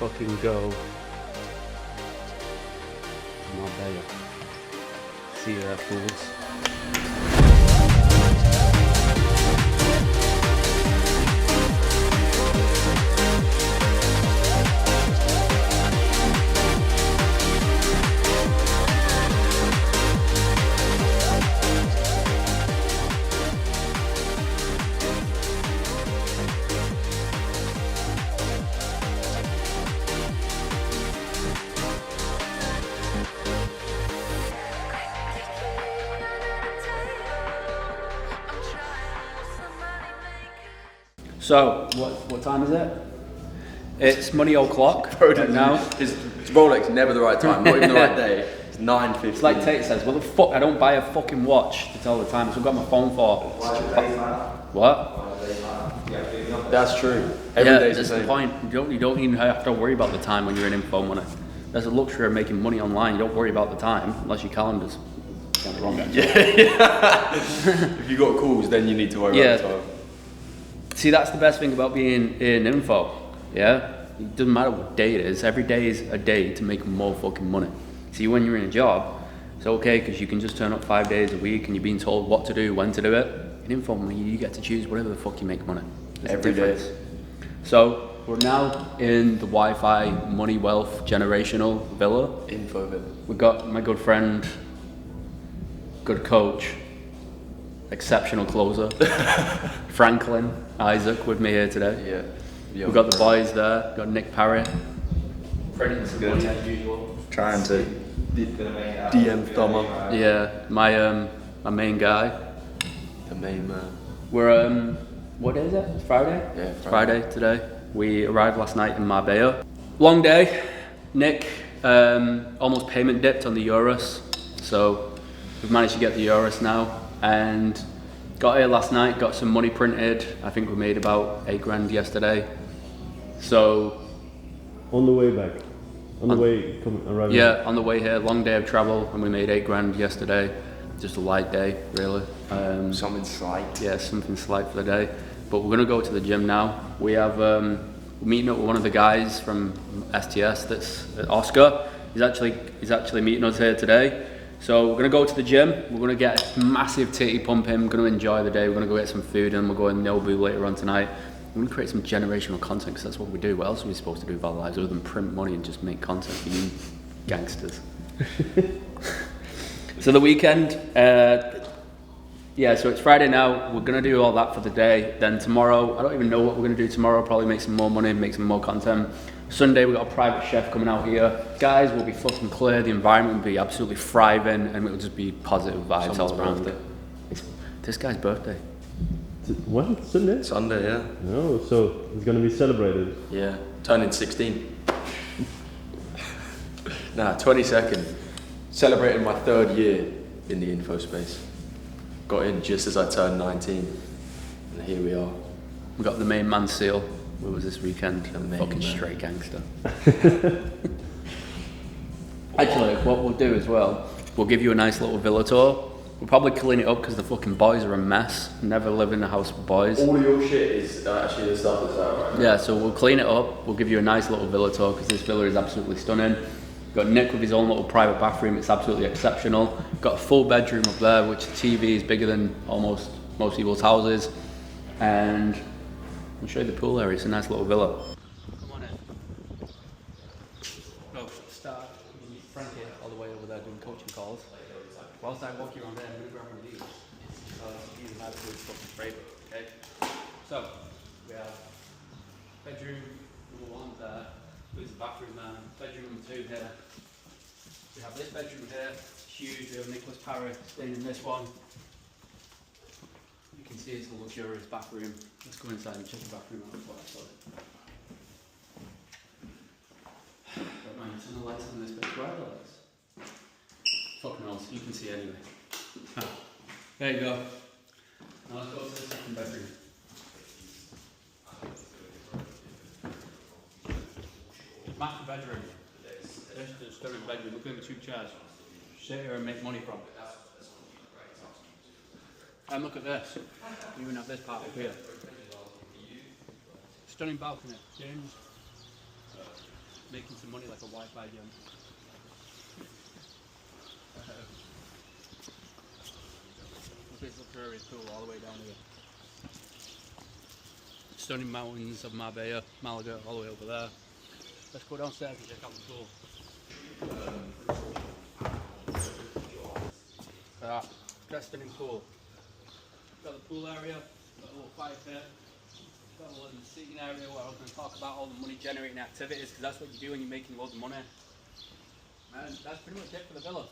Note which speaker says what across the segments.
Speaker 1: fucking go. Marbella. See you there, fools. So, what time is it? It's money o'clock right now.
Speaker 2: It's Rolex, never the right time, not even the right day. It's 9:50.
Speaker 1: It's like Tate says, what the fuck, I don't buy a fucking watch to tell the time, so I've got my phone for. What?
Speaker 2: That's true. Every
Speaker 1: Yeah,
Speaker 2: day's
Speaker 1: that's
Speaker 2: the
Speaker 1: the
Speaker 2: same.
Speaker 1: point. You don't even have to worry about the time when you're in info money. There's a luxury of making money online, you don't worry about the time, unless your calendar's kind of wrong.
Speaker 2: If you got calls, then you need to worry about the time.
Speaker 1: See, that's the best thing about being in info, yeah? It doesn't matter what day it is, every day is a day to make more fucking money. See, when you're in a job, it's okay because you can just turn up 5 days a week and you're being told what to do, when to do it. In info money, you get to choose whatever the fuck you make money. There's
Speaker 2: Every
Speaker 1: a difference. So, we're now in the Wi-Fi money wealth generational villa.
Speaker 2: Info villa.
Speaker 1: We've got my good friend, good coach, exceptional closer, Franklin Isaac with me here today.
Speaker 2: Yeah.
Speaker 1: We've got the boys there, got Nick Parry. Printing some
Speaker 2: Good.
Speaker 1: money as usual.
Speaker 2: Trying to DM Thummer.
Speaker 1: Yeah, my main guy.
Speaker 2: The main man.
Speaker 1: We're what day is it? It's Friday?
Speaker 2: Yeah,
Speaker 1: It's Friday today. We arrived last night in Marbella. Long day. Nick almost payment dipped on the Eurus, so we've managed to get the Eurus now. And got here last night, got some money printed. I think we made about 8 grand yesterday. So
Speaker 3: On the way back, arriving.
Speaker 1: yeah, on the way here, long day of travel, and we made 8 grand yesterday. Just a light day, really.
Speaker 2: Something slight.
Speaker 1: Yeah, something slight for the day. But we're gonna go to the gym now. We have we're meeting up with one of the guys from STS. That's Oscar. He's actually meeting us here today. So we're gonna go to the gym. We're gonna get a massive titty pump in. We're gonna enjoy the day. We're gonna go get some food, and we'll go in Nobu later on tonight. We're gonna create some generational content because that's what we do. What else are we supposed to do with our lives other than print money and just make content for you gangsters? So the weekend, so it's Friday now. We're gonna do all that for the day. Then tomorrow, I don't even know what we're gonna do tomorrow. Probably make some more money, make some more content. Sunday, we got a private chef coming out here. Guys will be fucking clear. The environment will be absolutely thriving, and it'll just be positive vibes all around.
Speaker 2: Birthday.
Speaker 1: It's this guy's birthday.
Speaker 3: What? Sunday?
Speaker 2: Sunday, yeah.
Speaker 3: No, so it's gonna be celebrated.
Speaker 2: Yeah. Turning 16. 22nd. Celebrating my 3rd year in the info space. Got in just as I turned 19. And here we are.
Speaker 1: We got the main man seal with us this weekend.
Speaker 2: The main
Speaker 1: Fucking
Speaker 2: man.
Speaker 1: straight gangster. Actually, what we'll do as well, we'll give you a nice little villa tour. We'll probably clean it up because the fucking boys are a mess. Never live in a house with boys.
Speaker 2: All of your shit is actually the stuff that's out right now.
Speaker 1: Yeah, so we'll clean it up. We'll give you a nice little villa tour because this villa is absolutely stunning. Got Nick with his own little private bathroom. It's absolutely exceptional. Got a full bedroom up there, which the TV is bigger than almost most people's houses. And I'll show you the pool area. It's a nice little villa. Come on in. Oh, start. Frankie all the way over there doing coaching calls. Whilst I walk you around there, I'm going to grab one of these. These are my absolute fucking favourite. Okay. So we have bedroom number 1 there. There's a bathroom there. Bedroom number 2 here. We have this bedroom here. It's huge. We have Nicholas Parry staying in this one. You can see it's a luxurious bathroom. Let's go inside and check the bathroom out before I start. Don't mind, turn the lights on this bit. Where are the lights? Fuck knows, you can see anyway. There you go. Now let's go to the second bedroom. Master bedroom. This is the student bedroom. Look at the 2 chairs. Sit here and make money from. And look at this. You even have this part up here. Stunning balcony. James. making some money like a Wi-Fi gym. This luxurious pool all the way down here. Stunning mountains of Marbella, Malaga, all the way over there. Let's go downstairs and check out the pool. That's stunning pool. Got the pool area, got a little fire pit, got a little seating area where I was going to talk about all the money generating activities, because that's what you do when you're making loads of money. And that's pretty much it for the villa.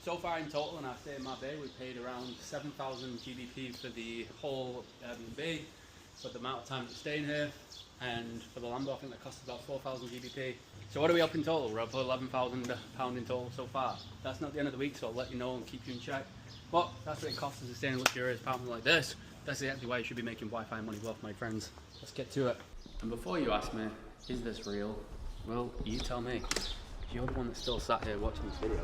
Speaker 1: So far in total, and I stay in Marbella, we paid around 7,000 GBP for the whole Airbnb, for the amount of time we're staying here, and for the Lambo I think that cost about 4,000 GBP. So what are we up in total? We're up £11,000 in total so far. That's not the end of the week, so I'll let you know and keep you in check. But that's what it costs us to stay in a luxurious apartment like this. That's exactly why you should be making Wi-Fi money well, my friends. Let's get to it. And before you ask me, is this real? Well, you tell me. You're the one that's still sat here watching this video.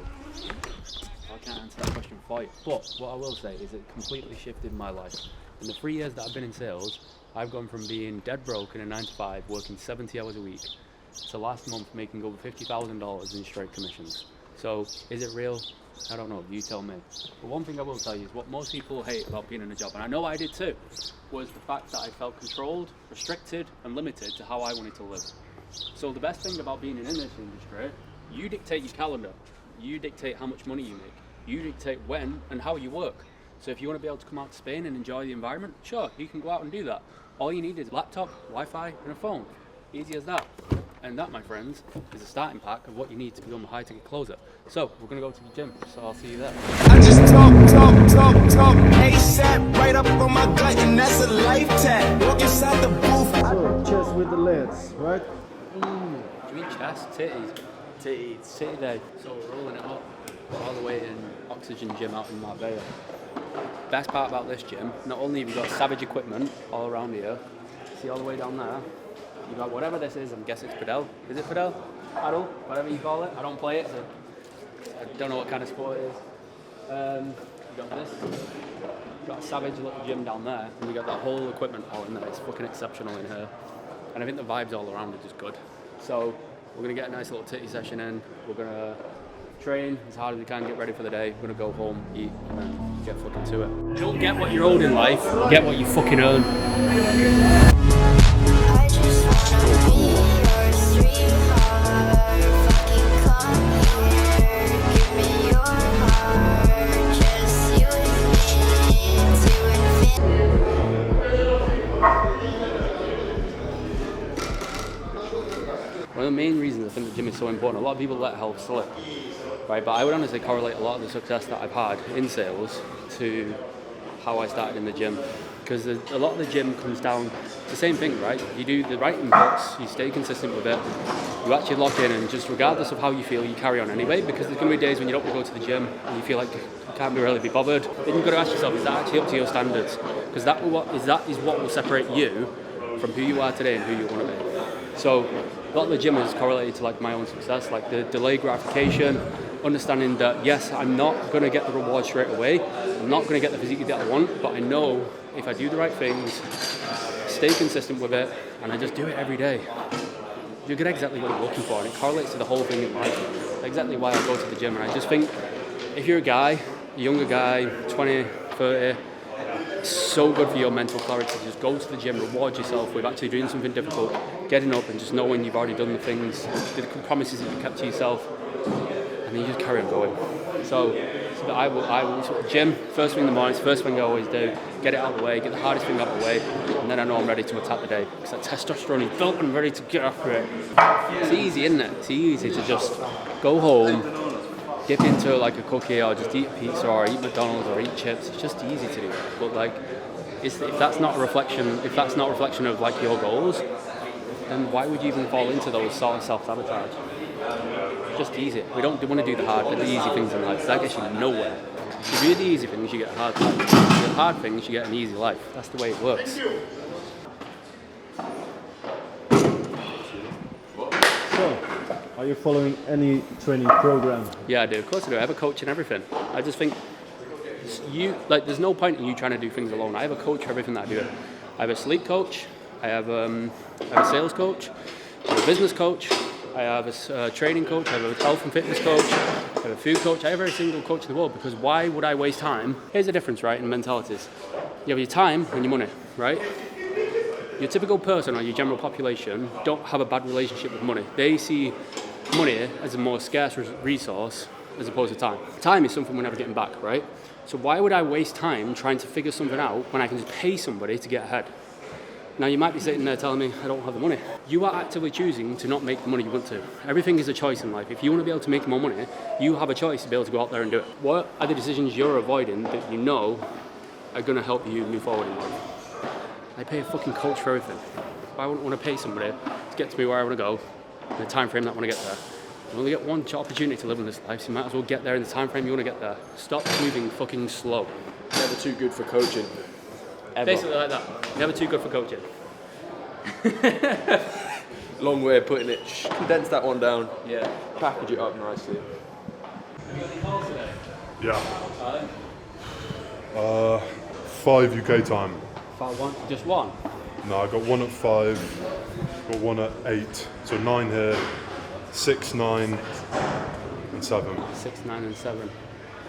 Speaker 1: I can't answer that question for you. But what I will say is it completely shifted my life. In the 3 years that I've been in sales, I've gone from being dead broke in a 9 to 5, working 70 hours a week, to last month making over $50,000 in straight commissions. So, is it real? I don't know, you tell me. But one thing I will tell you is what most people hate about being in a job, and I know I did too, was the fact that I felt controlled, restricted, and limited to how I wanted to live. So the best thing about being in this industry, you dictate your calendar, you dictate how much money you make, you dictate when and how you work. So if you want to be able to come out to Spain and enjoy the environment, sure, you can go out and do that. All you need is a laptop, Wi-Fi, and a phone. Easy as that. And that, my friends, is a starting pack of what you need to become a high-ticket closer. So, we're going to go to the gym, so I'll see you there.
Speaker 4: I just talk, ASAP, right up on my gut, and that's a life tap. Walk inside the booth.
Speaker 3: So, chest with the legs, right?
Speaker 1: Do you mean chest? Titties. Titty day. So we're rolling it up all the way in Oxygen Gym out in Marbella. Best part about this gym, not only have you got savage equipment all around here, see all the way down there, you got whatever this is, I'm guessing it's padel. Is it padel? Paddle? Whatever you call it. I don't play it, so I don't know what kind of sport it is. You got this. You got a savage little gym down there, and you got that whole equipment all in there. It's fucking exceptional in here. And I think the vibes all around are just good. So we're gonna get a nice little titty session in. We're gonna train as hard as we can, get ready for the day. We're gonna go home, eat, and then get fucking to it. Don't get what you're owed in life, get what you fucking earn.
Speaker 5: I just wanna be your sweetheart. Fucking come here, give me your heart. Just you and me to infinity.
Speaker 1: One of the main reasons I think the gym is so important, a lot of people let health slip, right? But I would honestly correlate a lot of the success that I've had in sales to how I started in the gym. Because a lot of the gym comes down to the same thing, right? You do the right inputs, you stay consistent with it, you actually lock in, and just regardless of how you feel, you carry on anyway, because there's going to be days when you don't want to go to the gym and you feel like you can't really be bothered. Then you've got to ask yourself, is that actually up to your standards? Because that is what will separate you from who you are today and who you want to be. So a lot of the gym is correlated to like my own success, like the delayed gratification, understanding that yes, I'm not going to get the reward straight away, I'm not going to get the physique that I want, but I know if I do the right things, stay consistent with it, and I just do it every day, you get exactly what you're looking for, and it correlates to the whole thing in life. Exactly why I go to the gym, and I just think if you're a younger guy, 20, 30, it's so good for your mental clarity to just go to the gym, reward yourself with actually doing something difficult, getting up and just knowing you've already done the things, the promises that you kept to yourself, and then you just carry on going. So I will gym, first thing in the morning, it's the first thing I always do, get it out of the way, get the hardest thing out of the way, and then I know I'm ready to attack the day. Because that testosterone is built and ready to get after it. It's easy, isn't it? It's easy to just go home, dip into like a cookie, or just eat pizza, or eat McDonald's, or eat chips. It's just easy to do. But like, if that's not a reflection of like your goals, then why would you even fall into those sort of self-sabotage? Just easy. We don't want to do the hard, but the easy things in life. That gets you nowhere. If you do the easy things, you get a hard life. If you do the hard things, you get an easy life. That's the way it works.
Speaker 3: So, are you following any training program?
Speaker 1: Yeah, I do. Of course I do. I have a coach and everything. I just think there's no point in you trying to do things alone. I have a coach for everything that I do. I have a sleep coach. I have a sales coach. I have a business coach. I have a training coach, I have a health and fitness coach, I have a food coach, I have every single coach in the world, because why would I waste time? Here's the difference, right, in mentalities. You have your time and your money, right? Your typical person or your general population don't have a bad relationship with money. They see money as a more scarce resource as opposed to time. Time is something we're never getting back, right? So why would I waste time trying to figure something out when I can just pay somebody to get ahead? Now you might be sitting there telling me I don't have the money. You are actively choosing to not make the money you want to. Everything is a choice in life. If you want to be able to make more money, you have a choice to be able to go out there and do it. What are the decisions you're avoiding that you know are going to help you move forward in life? I pay a fucking coach for everything. Why wouldn't I want to pay somebody to get to me where I want to go in the time frame that I want to get there? You only get one opportunity to live in this life, so you might as well get there in the time frame you want to get there. Stop moving fucking slow.
Speaker 2: Never too good for coaching. Ever.
Speaker 1: Basically like that. Never too good for coaching.
Speaker 2: Long way of putting it. Condense that one down.
Speaker 1: Yeah.
Speaker 2: Package it up nicely.
Speaker 1: Have you got any calls today?
Speaker 6: Yeah. 5 UK time.
Speaker 1: One, just one.
Speaker 6: No, I got one at 5, got one at 8, so 9 here, 6, 9, and 7.
Speaker 1: 6, 9, and 7.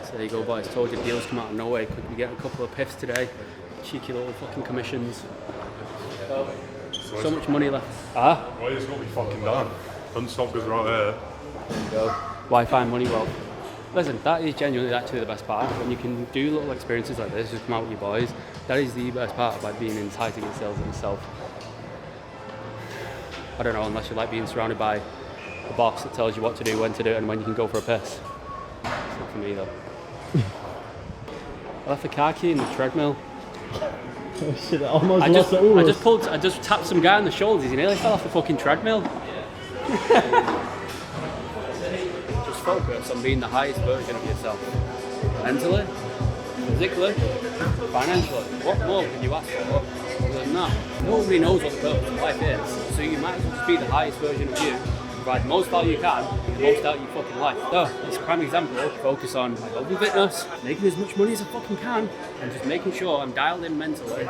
Speaker 1: So there you go, boys. Told you deals come out of nowhere. Could we get a couple of piffs today? Cheeky little fucking commissions. So much money left.
Speaker 6: Well, it's got to be fucking done. Unstopped is right here.
Speaker 1: There you go. Wi-Fi money well. Listen, that is genuinely actually the best part. When you can do little experiences like this, just come out with your boys, that is the best part about being enticing in sales in itself. I don't know, unless you like being surrounded by a boss that tells you what to do, when to do it, and when you can go for a piss. It's not for me though. I left the car key in the treadmill.
Speaker 3: Oh shit, I almost lost the Urus.
Speaker 1: I just tapped some guy on the shoulders, he nearly fell off the fucking treadmill. Just focus on being the highest version of yourself. Mentally, physically, financially. What more can you ask for other than that? Nobody knows what the purpose of life is, so you might as well just be the highest version of you. Provide the most value you can, and the most out of your fucking life. So, it's a prime example. Focus on my health and fitness, making as much money as I fucking can, and just making sure I'm dialed in mentally,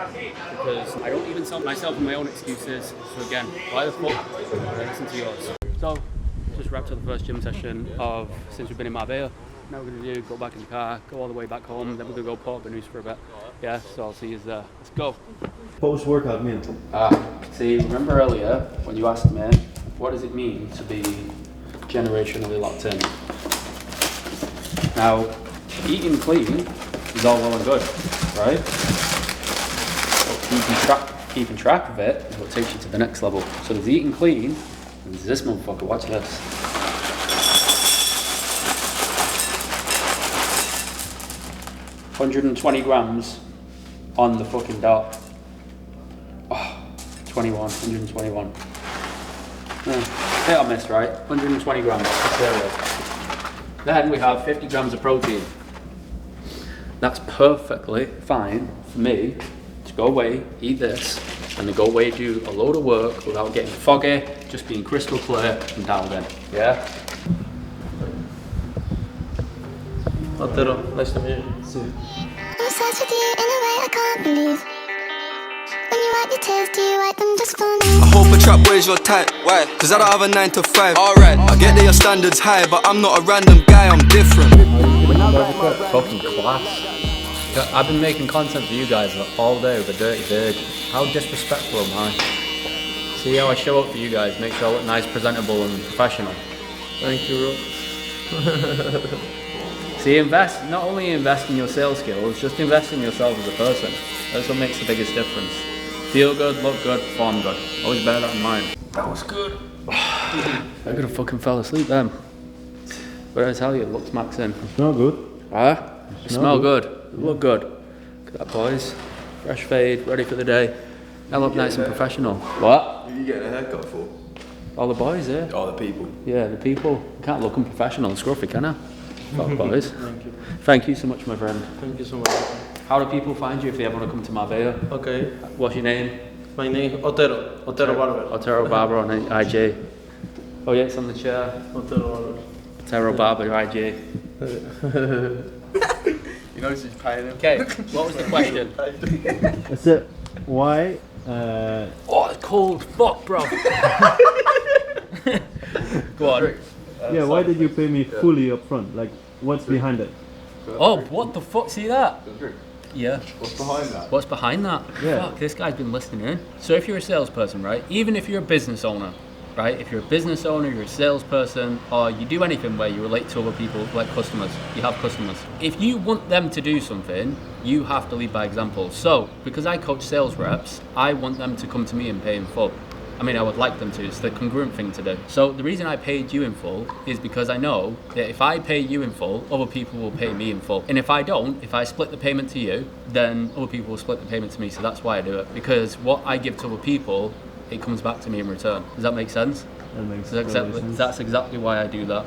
Speaker 1: because I don't even sell myself in my own excuses. So again, why the fuck would I listen to yours? So, just wrapped up the first gym session of since we've been in Marbella. Now we're going to go back in the car, go all the way back home, then we're going to go Port Banús for a bit. Yeah, so I'll see you there. Let's go.
Speaker 3: Post-workout meal.
Speaker 1: See, remember earlier when you asked me, what does it mean to be generationally locked in? Now, eating clean is all well and good, right? But keeping track of it is what takes you to the next level. So there's eating clean, and there's this motherfucker, watch this. 120 grams on the fucking dot. Oh, 121. Hit or miss, right? 120 grams of cereal. Then we have 50 grams of protein. That's perfectly fine for me to go away, eat this, and then go away, do a load of work without getting foggy, just being crystal clear and dialed in. Yeah?
Speaker 2: Otero, nice to meet you.
Speaker 5: I'm obsessed with you in a way I can't believe. When you wipe your tears, do you wipe them just for me?
Speaker 7: I hope a trap boy's your type. Why? Cause I don't have a 9 to 5. Alright, I get that your standards high, but I'm not a random guy, I'm different.
Speaker 1: Fucking class. I've been making content for you guys all day with a dirty beard. How disrespectful am I? See how I show up for you guys, make sure I look nice, presentable and professional.
Speaker 2: Thank you, bro.
Speaker 1: See, not only invest in your sales skills, just invest in yourself as a person. That's what makes the biggest difference. Feel good, look good, perform good. Always bear that in mind. That was good. I could have fucking fell asleep then. But I tell you, it looks max in.
Speaker 3: Smell good.
Speaker 1: Huh? It smell good. It look good. Look at that, boys. Fresh fade, ready for the day. I look nice and professional. What?
Speaker 2: Who are you getting a haircut for?
Speaker 1: All the boys, yeah.
Speaker 2: Oh, the people.
Speaker 1: Yeah, the people. Can't look unprofessional and scruffy, can I? Fuck, boys.
Speaker 8: Thank you.
Speaker 1: Thank you so much, my friend.
Speaker 8: Thank you so much.
Speaker 1: How do people find you if they ever want to come to Marbella?
Speaker 8: Okay.
Speaker 1: What's your name?
Speaker 8: My name is Otero. Otero Barber.
Speaker 1: Otero Barber on IG. Oh yeah, it's on the chair.
Speaker 8: Otero Barber.
Speaker 1: Otero Barber, IG.
Speaker 2: You know she's paying him.
Speaker 1: Okay, what was the question?
Speaker 3: That's it. Why?
Speaker 1: Oh, it's cold. Fuck, bro. Go on.
Speaker 3: Yeah, why did you pay me fully up front? Like, what's behind it?
Speaker 1: Oh, what the fuck? See that? Yeah.
Speaker 2: What's behind that?
Speaker 1: What's behind that?
Speaker 3: Yeah.
Speaker 1: Fuck, this guy's been listening in. So if you're a salesperson, right? Even if you're a business owner, right? If you're a business owner, you're a salesperson, or you do anything where you relate to other people, like customers, you have customers. If you want them to do something, you have to lead by example. So, because I coach sales reps, I want them to come to me and pay in full. I mean, I would like them to. It's the congruent thing to do. So the reason I paid you in full is because I know that if I pay you in full, other people will pay me in full. And if I don't, if I split the payment to you, then other people will split the payment to me. So that's why I do it. Because what I give to other people, it comes back to me in return. Does that make sense?
Speaker 3: That makes
Speaker 1: That's
Speaker 3: total
Speaker 1: exactly,
Speaker 3: sense.
Speaker 1: that's exactly why I do that.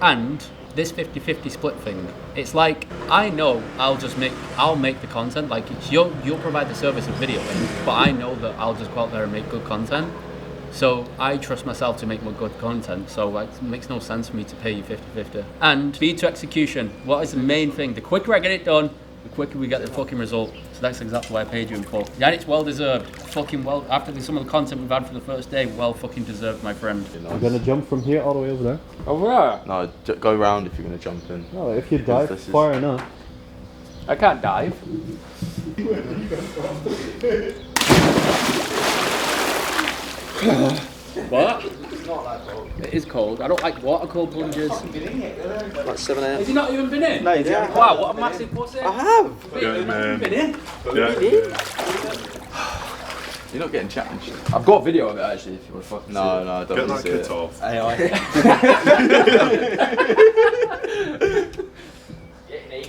Speaker 1: And this 50-50 split thing, it's like, I know I'll make the content, like you'll provide the service of videoing, but I know that I'll just go out there and make good content. So I trust myself to make more good content, so like, it makes no sense for me to pay you 50-50. And speed to execution, what is the main thing? The quicker I get it done, the quicker we get the fucking result. So that's exactly why I paid you in full. Yeah, and it's well deserved. Fucking well, after some of the content we've had for the first day, well fucking deserved, my friend.
Speaker 3: You're gonna jump from here all the way over there?
Speaker 1: Oh yeah.
Speaker 2: No, go round if you're gonna jump in.
Speaker 3: No, if you dive
Speaker 2: this is-
Speaker 3: far enough.
Speaker 1: I can't dive. What? It's not that cold. It is cold. I don't like water cold plunges.
Speaker 8: Like 7 a.m.
Speaker 1: Has he not even been in?
Speaker 8: No, he's yeah.
Speaker 1: Wow, what a massive pussy.
Speaker 8: I have.
Speaker 6: Yeah, man.
Speaker 1: Been in?
Speaker 6: Yeah.
Speaker 2: You're not getting challenged. I've got a video of it actually if you want to fucking No, I don't
Speaker 6: Get
Speaker 2: want
Speaker 6: that
Speaker 2: to see
Speaker 6: kit
Speaker 2: it.
Speaker 6: off.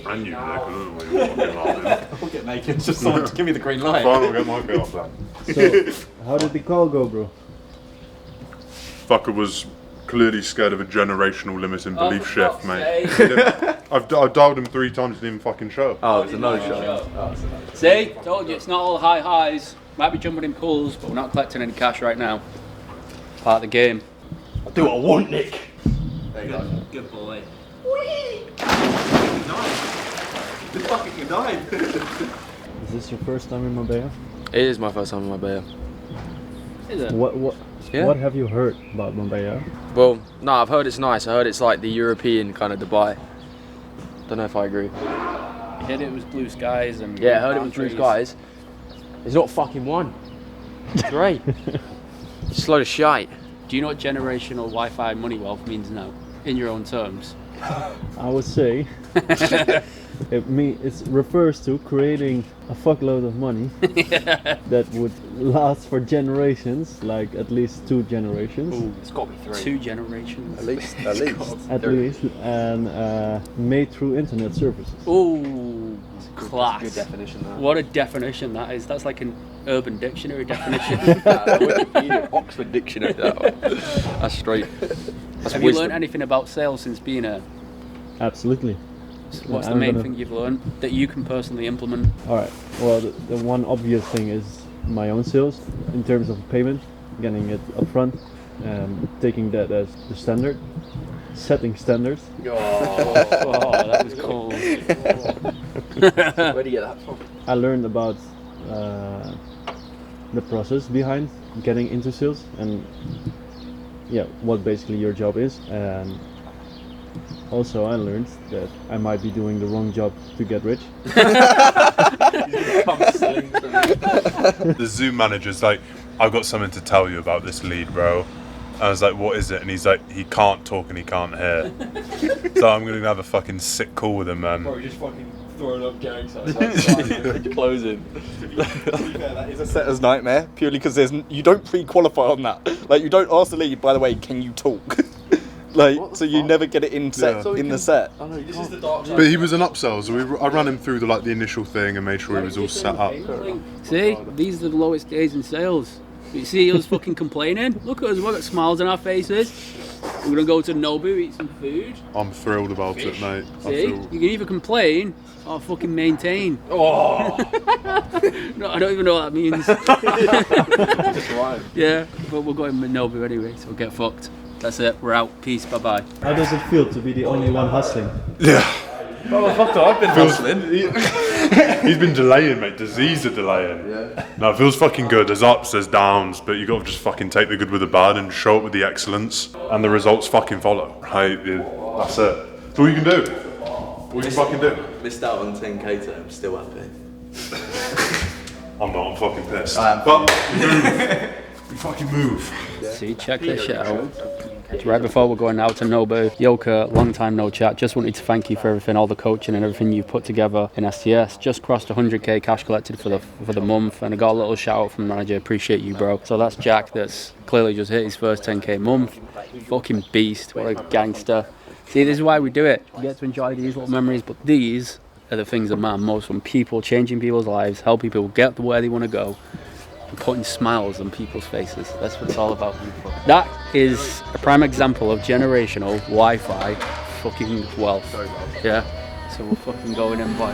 Speaker 6: And you, Nick, I don't know what you're fucking laughing.
Speaker 2: I'll get naked, just someone to give me the green light.
Speaker 6: Fine, I'll get my kit off then.
Speaker 3: So, how did the call go, bro?
Speaker 6: Fucker was clearly scared of a generational limiting
Speaker 1: Oh,
Speaker 6: belief
Speaker 1: for
Speaker 6: shift,
Speaker 1: fuck's
Speaker 6: mate.
Speaker 1: sake.
Speaker 6: I've dialed him 3 times, didn't even fucking show.
Speaker 2: Oh, it's a no show.
Speaker 1: See? Told you, it's not all high highs. Might be jumping in pools, but we're not collecting any cash right now. Part of the game.
Speaker 2: I'll do what I want, Nick. There you go.
Speaker 8: Good boy.
Speaker 3: Is this your first time in Marbella?
Speaker 2: It is my first time in Marbella.
Speaker 1: Is it?
Speaker 2: Yeah.
Speaker 3: What have you heard about Marbella?
Speaker 2: Well, no, I've heard it's nice. I heard it's like the European kind of Dubai. Don't know if I agree.
Speaker 1: You heard it was blue skies and
Speaker 2: Yeah, I heard it
Speaker 1: palm
Speaker 2: was blue
Speaker 1: trees.
Speaker 2: skies. There's not fucking one. It's great. It's a load of shite.
Speaker 1: Do you know what generational Wi-Fi money wealth means now? In your own terms.
Speaker 3: I would say it refers to creating a fuckload of money that would last for generations, like at least 2 generations.
Speaker 1: Ooh,
Speaker 2: It's got to be 3.
Speaker 1: 2 generations.
Speaker 2: At least.
Speaker 3: At least, and made through internet services.
Speaker 1: Ooh, class.
Speaker 2: Good definition. That.
Speaker 1: What a definition that is. That's like an Urban Dictionary definition.
Speaker 2: Wikipedia, Oxford Dictionary. That one. That's straight. That's
Speaker 1: Have you
Speaker 2: wisdom.
Speaker 1: learned anything about sales since being here?
Speaker 3: Absolutely.
Speaker 1: What's the
Speaker 3: I'm
Speaker 1: main
Speaker 3: gonna-
Speaker 1: thing you've learned that you can personally implement?
Speaker 3: All right. Well, the one obvious thing is my own sales in terms of payment, getting it upfront, taking that as the standard, setting standards.
Speaker 1: Oh, that was cold.
Speaker 2: Where do you get that from?
Speaker 3: I learned about the process behind getting into sales and what basically your job is. And also I learned that I might be doing the wrong job to get rich.
Speaker 6: The Zoom manager's like, I've got something to tell you about this lead, bro. I was like, what is it? And he's like, he can't talk and he can't hear. So I'm going to have a fucking sick call with him, man.
Speaker 2: Or just fucking throwing up gangs outside. Closing.
Speaker 9: To be fair, that is a setter's nightmare, purely because you don't pre-qualify on that. Like, you don't ask the lead, by the way, can you talk? Like, so you never get it in set
Speaker 6: Yeah.
Speaker 9: in the set.
Speaker 2: Oh no, this is the dark side.
Speaker 6: But he was an upsell, so I ran him through the initial thing and made sure he was all set up.
Speaker 1: See, these are the lowest days in sales. You see us fucking complaining? Look at us, we've got smiles on our faces. We're gonna go to Nobu, eat some food.
Speaker 6: I'm thrilled about it, mate. I
Speaker 1: See,
Speaker 6: feel...
Speaker 1: you can either complain or fucking maintain.
Speaker 2: Oh,
Speaker 1: No, I don't even know what that means.
Speaker 2: just rhyme.
Speaker 1: Yeah, but we're going with Nobu anyway, so get fucked. That's it, we're out. Peace, bye bye.
Speaker 3: How does it feel to be the only one hustling?
Speaker 6: Yeah.
Speaker 2: Well, fuck I've been hustling.
Speaker 6: He's been delaying, mate. Disease are delaying.
Speaker 2: Yeah.
Speaker 6: No, it feels fucking good. There's ups, there's downs, but you got to just fucking take the good with the bad and show up with the excellence, and the results fucking follow. Right? Yeah, that's it. That's all you can do. All you can fucking do.
Speaker 2: Missed out on 10k today, I'm still happy.
Speaker 6: I'm not. I'm fucking pissed.
Speaker 2: I am.
Speaker 6: But we fucking move.
Speaker 1: See, check this shit out. Right before we're going out to Nobu, Yoka, long time no chat. Just wanted to thank you for everything, all the coaching and everything you've put together in STS. Just crossed 100k cash collected for the month, and I got a little shout out from the manager. Appreciate you, bro. So that's Jack. That's clearly just hit his first 10k month. Fucking beast. What a gangster. See, this is why we do it. We get to enjoy these little memories, but these are the things that matter most from people, changing people's lives, helping people get to where they want to go. Putting smiles on people's faces. That's what it's all about. That is a prime example of generational Wi-Fi fucking wealth. Yeah. So we're fucking going in by.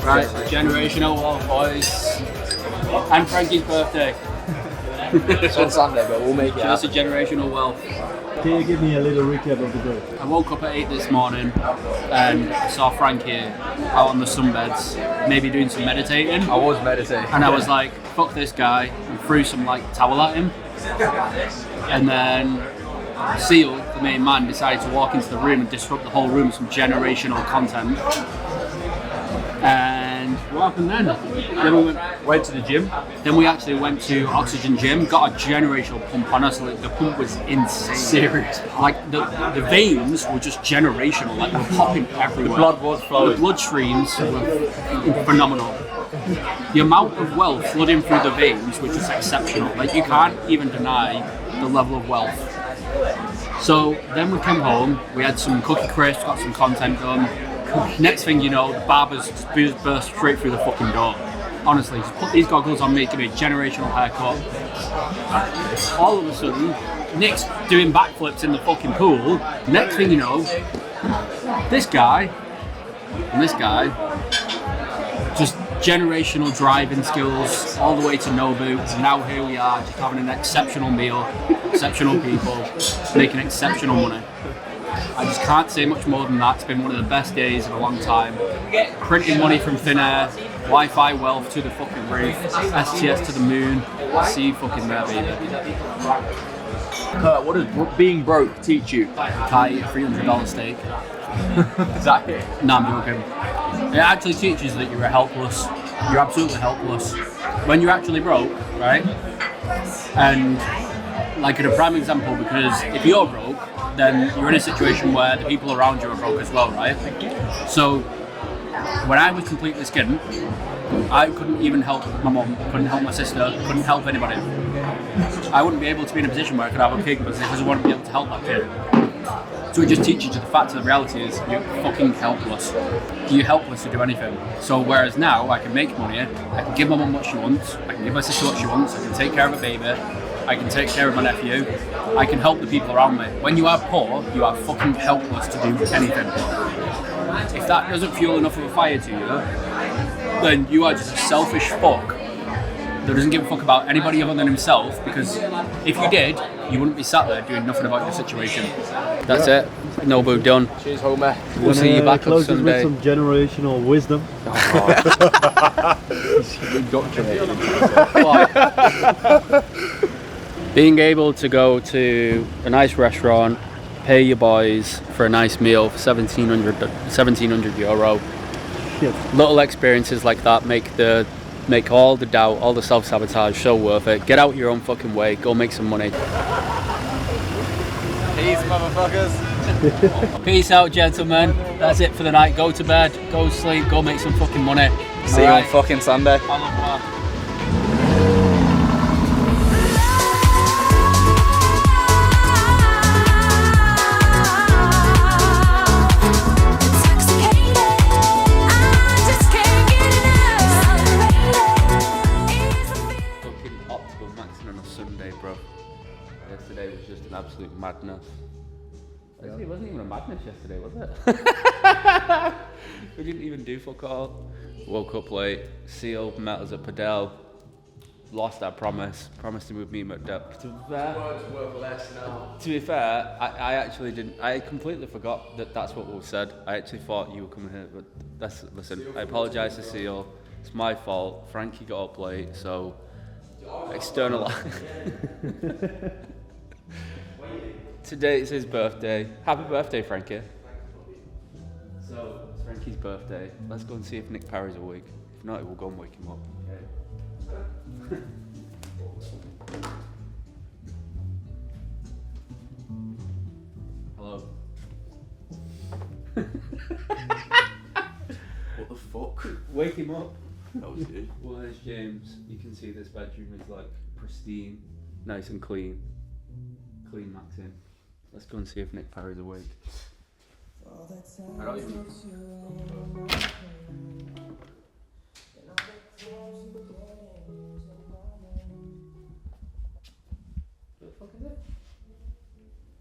Speaker 1: Right, generational wealth, boys. And Frankie's birthday.
Speaker 8: It's on Sunday, but we'll make it
Speaker 1: That's a
Speaker 8: happen.
Speaker 1: generational wealth.
Speaker 3: Can you give me a little recap of the day?
Speaker 1: I woke up at 8 this morning and I saw Frank here out on the sunbeds, maybe doing some meditating.
Speaker 8: I was meditating.
Speaker 1: And I was like, fuck this guy, and threw some like towel at him. And then Seal, the main man, decided to walk into the room and disrupt the whole room with some generational content. And what happened then? Then we went to the gym. Then we actually went to Oxygen Gym, got a generational pump on us. Like, the pump was insane.
Speaker 8: Serious.
Speaker 1: Like the veins were just generational. Like, they were popping everywhere.
Speaker 8: The blood was flowing.
Speaker 1: The blood streams were phenomenal. The amount of wealth flooding through the veins was just exceptional. Like, you can't even deny the level of wealth. So then we came home. We had some cookie crisps, got some content done. Next thing you know, the barbers just burst straight through the fucking door. Honestly, just put these goggles on me, give me a generational haircut. All of a sudden, Nick's doing backflips in the fucking pool. Next thing you know, this guy and this guy, just generational driving skills all the way to Nobu. And now here we are, just having an exceptional meal, exceptional people, making exceptional money. I just can't say much more than that. It's been one of the best days in a long time. Printing money from thin air, Wi-Fi wealth to the fucking roof, STS to the moon. See you fucking there, baby.
Speaker 8: Kurt, what does being broke teach you?
Speaker 1: Can't eat a $300 steak.
Speaker 8: Is that it?
Speaker 1: No, I'm joking. It actually teaches that you're helpless. You're absolutely helpless. When you're actually broke, right? And like in a prime example, because if you're broke, then you're in a situation where the people around you are broke as well, right? So when I was completely skint, I couldn't even help my mum, couldn't help my sister, couldn't help anybody. I wouldn't be able to be in a position where I could have a kid because I wouldn't be able to help that kid. So it just teaches you the fact of the reality is you're fucking helpless. You're helpless to do anything. So whereas now I can make money, I can give my mum what she wants, I can give my sister what she wants, I can take care of a baby, I can take care of my nephew, I can help the people around me. When you are poor, you are fucking helpless to do anything. If that doesn't fuel enough of a fire to you, then you are just a selfish fuck that doesn't give a fuck about anybody other than himself, because if you did, you wouldn't be sat there doing nothing about your situation. That's it. Nobu done.
Speaker 8: Cheers, Homer.
Speaker 1: We'll see you back on
Speaker 3: close this
Speaker 1: Sunday.
Speaker 3: with some generational wisdom.
Speaker 1: Being able to go to a nice restaurant, pay your boys for a nice meal for 1700 euro.
Speaker 3: Shit.
Speaker 1: Little experiences like that make all the doubt, all the self-sabotage so worth it. Get out your own fucking way, go make some money.
Speaker 8: Peace, motherfuckers.
Speaker 1: Peace out, gentlemen. That's it for the night. Go to bed, go sleep, go make some fucking money.
Speaker 8: See you on fucking Sunday.
Speaker 1: Au revoir. Fucking optimal maxing on a Sunday, bro. Yesterday was just an absolute madness. It wasn't even a madness yesterday, was it? We didn't even do fuck all. Woke up late. Seal met us at Padel. Lost our promise. Promised to meet him at Depth. To be fair, I actually didn't. I completely forgot that that's what we said. I actually thought you were coming here, but listen. I apologise to Seal. It's my fault. Frankie got up late, so external. Today is his birthday. Happy birthday, Frankie. So, it's Frankie's birthday. Let's go and see if Nick Parry's awake. If not, we'll go and wake him up. Hello.
Speaker 2: What the fuck?
Speaker 1: Wake him up.
Speaker 2: That was you.
Speaker 1: Well, there's James. You can see this bedroom is like pristine, nice and clean. Clean Max in. Let's go and see if Nick Parry's awake. I don't even. What the fuck is it?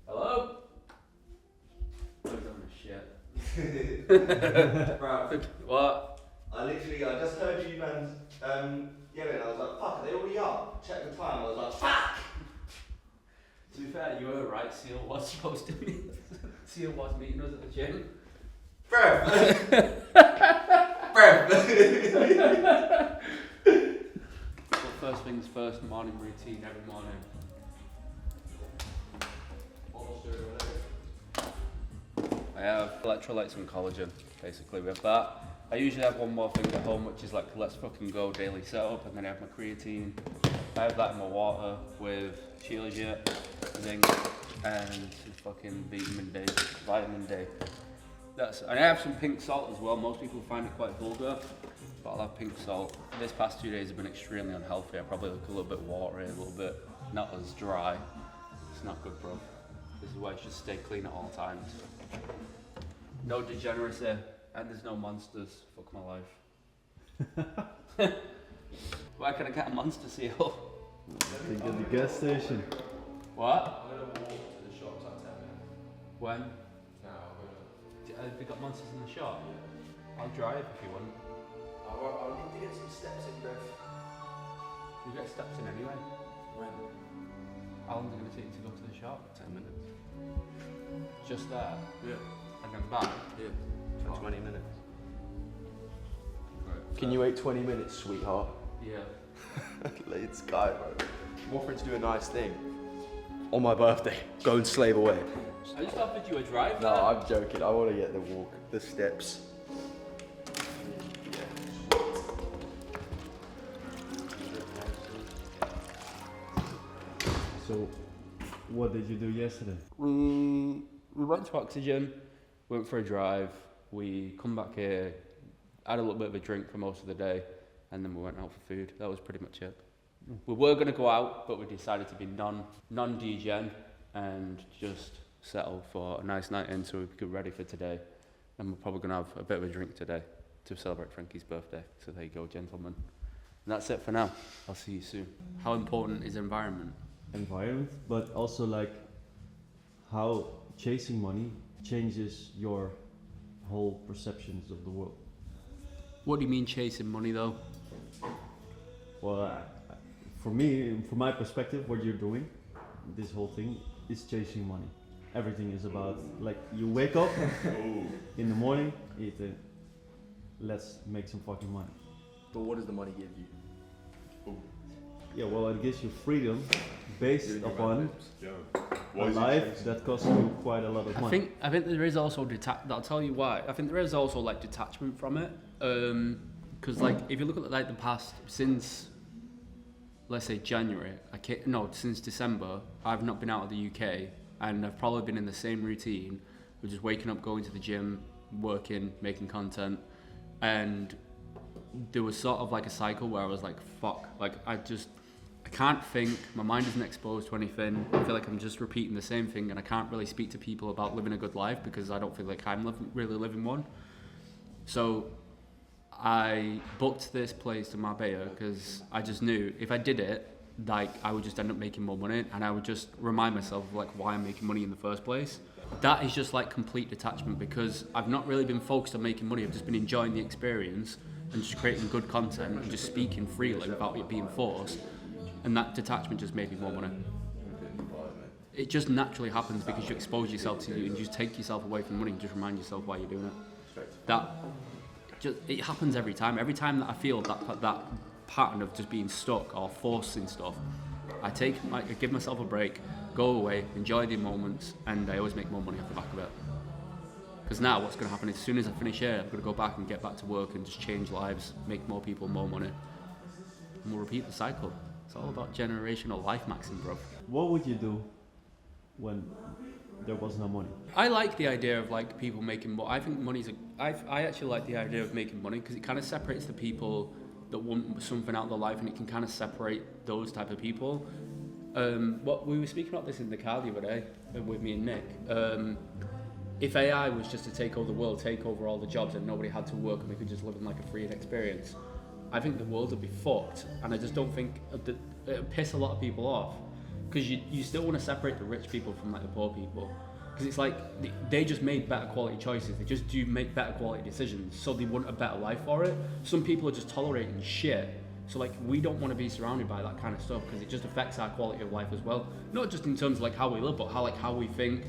Speaker 1: Hello? Look on the shit. What?
Speaker 10: I just heard you man yelling. I was like, fuck, are they already up? Check the time. I was like, fuck!
Speaker 1: To be fair, you were right. Seal was supposed to be. Seal was meeting us at the gym.
Speaker 10: Bruv!
Speaker 1: Well, first things first, morning routine every morning. I have electrolytes and collagen, basically with that. I usually have one more thing at home, which is like let's fucking go daily setup, and then I have my creatine. I have that in my water with Shilajit, zinc, and some fucking vitamin D. And I have some pink salt as well. Most people find it quite vulgar, but I'll have pink salt. This past 2 days have been extremely unhealthy. I probably look a little bit watery, a little bit not as dry. It's not good, bro. This is why I should stay clean at all times. No degeneracy, and there's no monsters. Fuck my life. Where can I get a monster seal?
Speaker 3: I think at the gas station.
Speaker 1: What?
Speaker 2: I'm gonna walk to the shops at 10 minutes.
Speaker 1: When?
Speaker 2: Now I'm gonna.
Speaker 1: Have they got monsters in the shop? I'll drive if you want.
Speaker 2: I'll need to get some steps in, Brev.
Speaker 1: You get steps in anyway.
Speaker 2: When?
Speaker 1: How long is it going to take you to go to the shop?
Speaker 2: 10 minutes.
Speaker 1: Just there?
Speaker 2: Yeah.
Speaker 1: And then back?
Speaker 2: Yeah.
Speaker 10: So 20 minutes.
Speaker 1: Right.
Speaker 2: Can you wait 20 minutes, sweetheart?
Speaker 1: Yeah.
Speaker 2: Let's go, bro. I'm offering to do a nice thing. On my birthday. Go and slave away.
Speaker 1: I just offered you a drive.
Speaker 2: No, I'm joking. I want to get the walk, the steps.
Speaker 3: So, what did you do yesterday?
Speaker 1: We went to Oxygen, went for a drive. We come back here, had a little bit of a drink for most of the day, and then we went out for food. That was pretty much it. We were going to go out, but we decided to be non-degen and just settle for a nice night in so we could get ready for today. And we're probably going to have a bit of a drink today to celebrate Frankie's birthday. So there you go, gentlemen. And that's it for now. I'll see you soon. How important is environment?
Speaker 3: Environment, but also like how chasing money changes your whole perceptions of the world.
Speaker 1: What do you mean chasing money though?
Speaker 3: Well, for me, from my perspective, what you're doing, this whole thing, is chasing money. Everything is about, like, you wake up in the morning, eat it, let's make some fucking money.
Speaker 2: But what does the money give you?
Speaker 3: Yeah, well, it gives you freedom based upon
Speaker 6: Yo,
Speaker 3: a life that costs you quite a lot of money.
Speaker 1: I think there is also I'll tell you why. I think there is also like detachment from it, because like if you look at like the past since, let's say January, since December, I've not been out of the UK, and I've probably been in the same routine, of just waking up, going to the gym, working, making content, and there was sort of like a cycle where I was like, fuck, like I can't think, my mind isn't exposed to anything, I feel like I'm just repeating the same thing, and I can't really speak to people about living a good life because I don't feel like I'm really living one. So I booked this place in Marbella because I just knew if I did it, like I would just end up making more money, and I would just remind myself of like why I'm making money in the first place. that is just like complete detachment, because I've not really been focused on making money. I've just been enjoying the experience and just creating good content and just speaking freely without it being forced. And that detachment just made me more money. It just naturally happens because you expose yourself to you and you just take yourself away from money and just remind yourself why you're doing it. It happens every time. Every time that I feel that pattern of just being stuck or forcing stuff, I give myself a break, go away, enjoy the moments, and I always make more money off the back of it. Because now what's going to happen is as soon as I finish here, I'm going to go back and get back to work and just change lives, make more people more money, and we'll repeat the cycle. It's all about generational life maxing, bro.
Speaker 3: What would you do when there was no money?
Speaker 1: I like the idea of like people making money. I think I actually like the idea of making money because it kind of separates the people that want something out of their life, and it can kind of separate those type of people. What we were speaking about this in the car the other day with me and Nick. If AI was just to take over the world, take over all the jobs, and nobody had to work and we could just live in like a free experience, I think the world would be fucked. And I just don't think it would piss a lot of people off, because you still want to separate the rich people from like the poor people, because it's like they just made better quality choices. They just do make better quality decisions, so they want a better life for it. Some people are just tolerating shit. So like we don't want to be surrounded by that kind of stuff, because it just affects our quality of life as well. Not just in terms of like how we live, but how we think,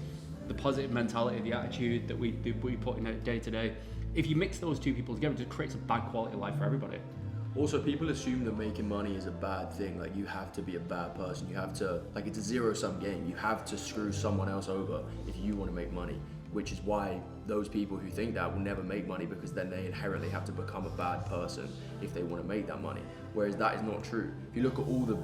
Speaker 1: the positive mentality, the attitude that we put in it day to day. If you mix those two people together, it just creates a bad quality of life for everybody.
Speaker 8: Also, people assume that making money is a bad thing. Like, you have to be a bad person. You have to, like, it's a zero-sum game. You have to screw someone else over if you want to make money, which is why those people who think that will never make money, because then they inherently have to become a bad person if they want to make that money. Whereas that is not true. If you look at all the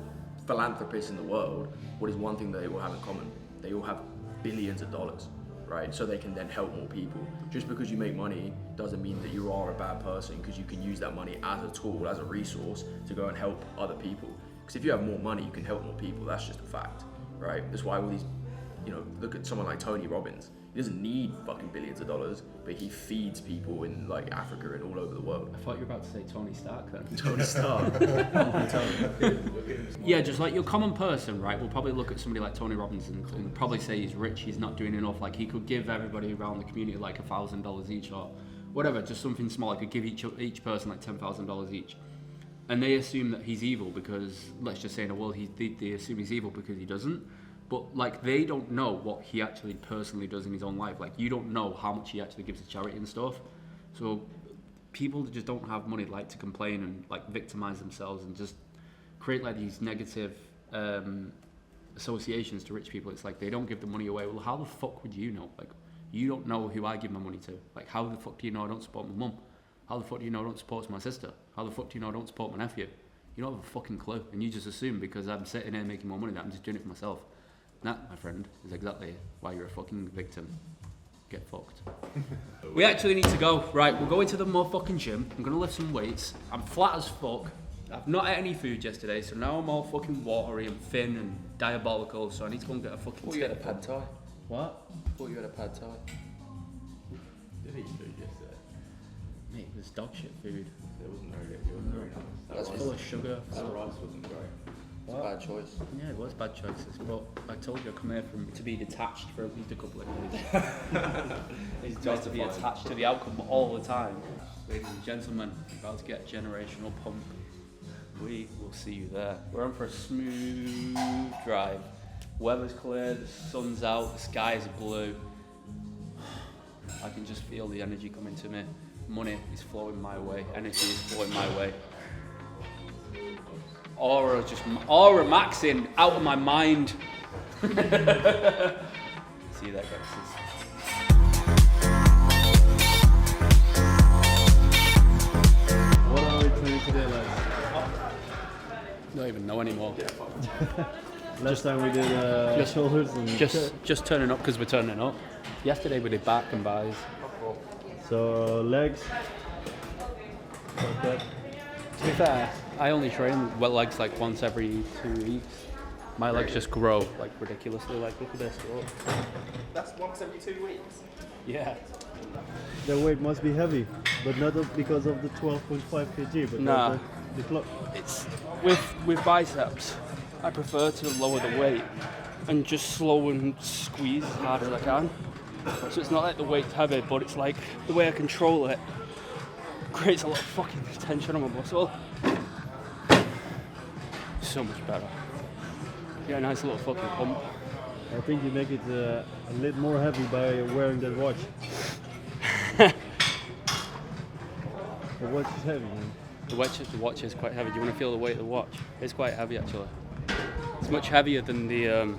Speaker 8: philanthropists in the world, what is one thing that they all have in common? They all have billions of dollars, right? So they can then help more people. Just because you make money doesn't mean that you are a bad person, because you can use that money as a tool, as a resource to go and help other people. Because if you have more money, you can help more people. That's just a fact, right? That's why all these, look at someone like Tony Robbins. He doesn't need fucking billions of dollars, but he feeds people in like Africa and all over the world.
Speaker 1: I thought you were about to say Tony Stark then.
Speaker 8: Tony Stark.
Speaker 1: Yeah, just like your common person, right, will probably look at somebody like Tony Robbins and probably say he's rich, he's not doing enough. Like, he could give everybody around the community like $1,000 each or whatever, just something small. He could give each person like $10,000 each. And they assume that he's evil because, let's just say in a world, they assume he's evil because he doesn't. But like, they don't know what he actually personally does in his own life. Like, you don't know how much he actually gives to charity and stuff. So people that just don't have money like to complain and like victimize themselves and just create like these negative associations to rich people. It's like they don't give the money away. Well, how the fuck would you know? Like, you don't know who I give my money to. Like, how the fuck do you know I don't support my mum? How the fuck do you know I don't support my sister? How the fuck do you know I don't support my nephew? You don't have a fucking clue, and you just assume because I'm sitting here making more money that I'm just doing it for myself. That, my friend, is exactly why you're a fucking victim. Get fucked. We actually need to go. Right, we're going to the motherfucking gym. I'm gonna lift some weights. I'm flat as fuck. I've not ate any food yesterday, so now I'm all fucking watery and thin and diabolical, so I need to go and get a fucking
Speaker 2: Thought you had a pad thai.
Speaker 1: What?
Speaker 2: Thought you had a pad thai.
Speaker 10: Did eat food yesterday?
Speaker 1: Mate, there's dog shit food.
Speaker 10: It wasn't very nice.
Speaker 1: That's full of sugar.
Speaker 10: That rice wasn't great.
Speaker 2: It's a bad choice.
Speaker 1: Yeah, it was bad choices, but I told you I come here to be detached for at least a couple of days. It's just to be attached to the outcome all the time. Ladies and gentlemen, about to get generational pump. We will see you there. We're on for a smooth drive. Weather's clear, the sun's out, the skies are blue. I can just feel the energy coming to me. Money is flowing my way, energy is flowing my way. Aura maxing out of my mind. See you there, guys.
Speaker 3: What are we doing today, lads?
Speaker 1: Don't even know anymore.
Speaker 3: Last time we did shoulders and
Speaker 1: Just turning up because we're turning up. Yesterday we did back and buys.
Speaker 3: so legs. Okay.
Speaker 1: To be fair, I only train wet legs like once every 2 weeks. My legs just grow like ridiculously. Like, look at this. Look.
Speaker 10: That's once every 2 weeks.
Speaker 1: Yeah.
Speaker 3: The weight must be heavy, but not because of the 12.5 kg, but
Speaker 1: Nah.
Speaker 3: the clock.
Speaker 1: It's with biceps. I prefer to lower the weight and just slow and squeeze as hard as I can. So it's not like the weight's heavy, but it's like the way I control it creates a lot of fucking tension on my muscle. So much better. Yeah, nice little fucking pump.
Speaker 3: I think you make it a little more heavy by wearing that watch. The watch is heavy, man.
Speaker 1: The watch is quite heavy. Do you want to feel the weight of the watch? It's quite heavy actually. It's much heavier than the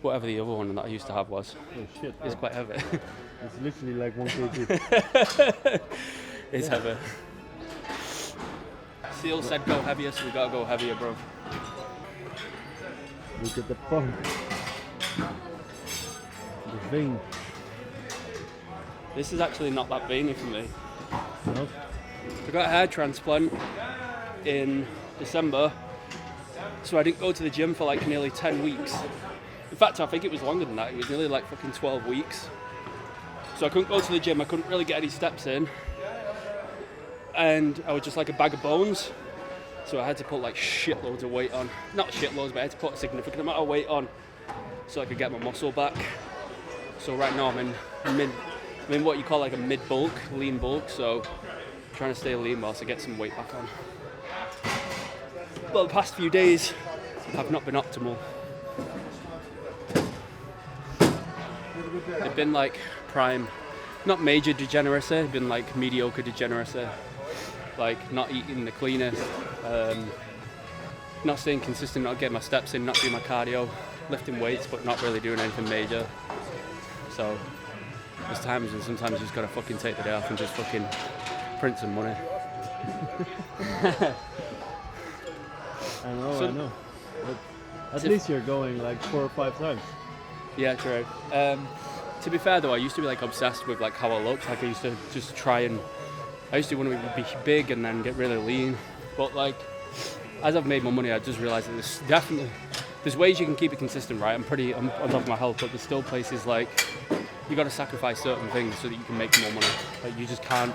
Speaker 1: whatever the other one that I used to have was.
Speaker 3: Oh shit.
Speaker 1: It's quite heavy.
Speaker 3: It's literally like 1 kg.
Speaker 1: It's heavy. Seal said go heavier, so we gotta go heavier, bro.
Speaker 3: Look at the pump. The vein.
Speaker 1: This is actually not that veiny for me.
Speaker 3: No?
Speaker 1: I got a hair transplant in December, so I didn't go to the gym for like nearly 10 weeks. In fact, I think it was longer than that. It was nearly like fucking 12 weeks. So I couldn't go to the gym, I couldn't really get any steps in. And I was just like a bag of bones. So I had to put like shitloads of weight on. Not shitloads, but I had to put a significant amount of weight on so I could get my muscle back. So right now I'm in what you call like a mid-bulk, lean bulk. So I'm trying to stay lean whilst I get some weight back on. Well, the past few days have not been optimal. They've been like prime, not major degeneracy, they've been like mediocre degeneracy. Like not eating the cleanest, not staying consistent, not getting my steps in, not doing my cardio, lifting weights but not really doing anything major. So there's times when sometimes you just gotta fucking take the day off and just fucking print some money.
Speaker 3: I know,
Speaker 1: So-
Speaker 3: I know. But at least you're going like 4 or 5 times.
Speaker 1: Yeah, true. To be fair though, I used to be like obsessed with like how I looked. Like I used to just try and, I used to want to be big and then get really lean. But like, as I've made more money, I just realised that there's ways you can keep it consistent, right? I'm on top of my health, but there's still places like, you got to sacrifice certain things so that you can make more money. Like you just can't,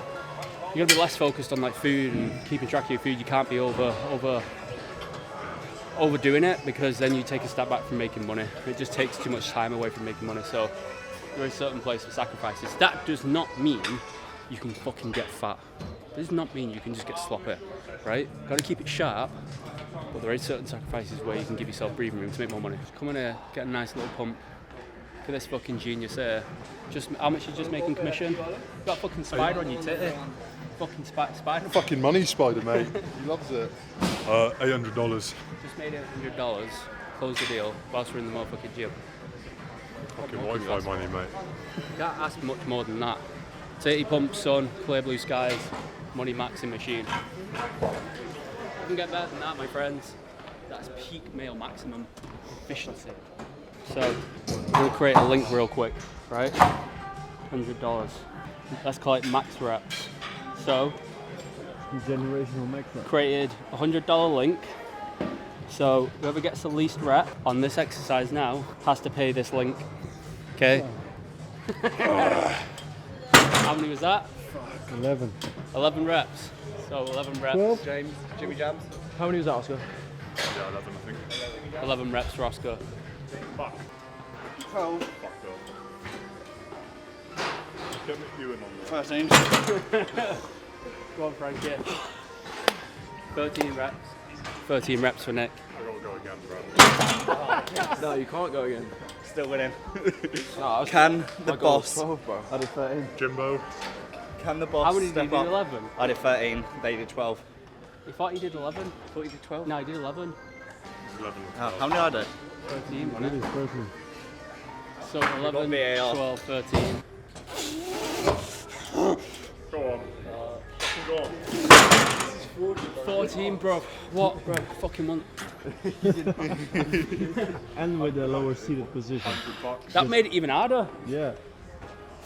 Speaker 1: you got to be less focused on like food and keeping track of your food. You can't be overdoing it, because then you take a step back from making money. It just takes too much time away from making money. So there is a certain place for sacrifices. That does not mean you can fucking get fat. It does not mean you can just get sloppy, right? Got to keep it sharp, but there is certain sacrifices where you can give yourself breathing room to make more money. Just come in here, get a nice little pump. Look at this fucking genius here. Just how much you just making commission? You got a fucking spider on your titty. Fucking spider.
Speaker 6: Fucking money spider, mate. He loves it. $800.
Speaker 1: Just made $800. Close the deal whilst we're in the motherfucking gym.
Speaker 6: Fucking Wi-Fi money, mate.
Speaker 1: You can't ask much more than that. 30 pumps, sun, clear blue skies, money maxing machine. You can get better than that, my friends. That's peak male maximum efficiency. So, we'll create a link real quick, right? $100. Let's call it max reps. So,
Speaker 3: Generational max.
Speaker 1: created a $100 link. So whoever gets the least rep on this exercise now has to pay this link. Okay? How many was that?
Speaker 3: 11.
Speaker 1: 11 reps. So 11 reps.
Speaker 3: 12.
Speaker 10: James, Jimmy Jams.
Speaker 8: How many was that, Oscar?
Speaker 6: Yeah, 11, I think.
Speaker 1: 11 reps for Oscar.
Speaker 6: Fuck.
Speaker 10: 12.
Speaker 6: Fuck off. Get me you in on
Speaker 10: 13.
Speaker 1: Go on, Frankie. 13 reps. 13 reps for Nick.
Speaker 6: I gotta go again, bro.
Speaker 8: No, you can't go again.
Speaker 10: Still winning.
Speaker 8: No,
Speaker 9: Can the
Speaker 8: my goal was
Speaker 9: boss?
Speaker 8: 12, bro.
Speaker 3: I did 13.
Speaker 6: Jimbo.
Speaker 9: Can the boss
Speaker 1: How many did you
Speaker 9: step
Speaker 1: do?
Speaker 9: up?
Speaker 1: 11?
Speaker 9: I did 13. They did 12.
Speaker 1: You thought you did 11? I thought you did 12? No, you did 11.
Speaker 6: 11.
Speaker 9: How many I did?
Speaker 1: 13,
Speaker 3: It
Speaker 1: wasn't
Speaker 3: is
Speaker 1: it?
Speaker 3: 13.
Speaker 1: So 11,
Speaker 9: VAR.
Speaker 1: 12, 13.
Speaker 6: Go on. Go on.
Speaker 1: 14, bro. What, bro? Fucking month.
Speaker 3: And with the lower seated position.
Speaker 1: That made it even harder.
Speaker 3: Yeah.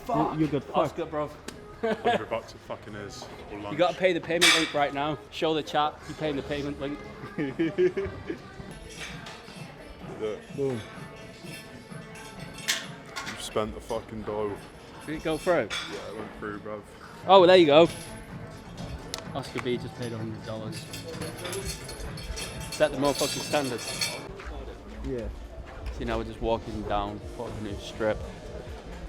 Speaker 1: Fuck.
Speaker 3: You got fucked.
Speaker 1: Oscar, bro.
Speaker 6: $100 it fucking is. Or lunch.
Speaker 1: You gotta pay the payment link right now. Show the chat you're paying the payment link.
Speaker 3: Boom.
Speaker 6: You've spent the fucking dough.
Speaker 1: Did it go through?
Speaker 6: Yeah, it went through, bruv.
Speaker 1: Oh, well, there you go. Oscar B just paid $100. Set the motherfucking standards.
Speaker 3: Yeah.
Speaker 1: See, now we're just walking down, putting a new strip.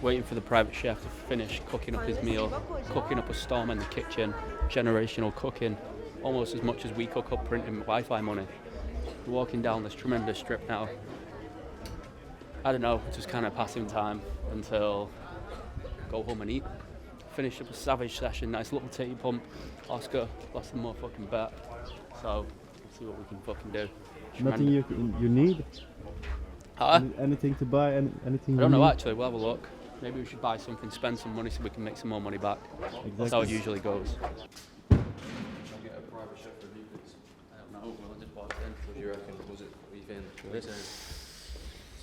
Speaker 1: waiting for the private chef to finish cooking up his meal, cooking up a storm in the kitchen, generational cooking, almost as much as we cook up printing Wi-Fi money. We're walking down this tremendous strip now. I don't know, just kind of passing time until go home and eat. Finished up a savage session, nice little titty pump. Oscar lost the motherfucking bet, so let's see what we can fucking do.
Speaker 3: Nothing you need?
Speaker 1: Huh?
Speaker 3: Anything to buy? Anything?
Speaker 1: I don't
Speaker 3: you
Speaker 1: know
Speaker 3: need?
Speaker 1: actually, we'll have a look. Maybe we should buy something, spend some money so we can make some more money back.
Speaker 3: Exactly.
Speaker 1: That's how it usually goes. Should I get a private chef review, please? I don't know, we'll just walk in.
Speaker 2: What do you reckon? What do you think? What are you saying?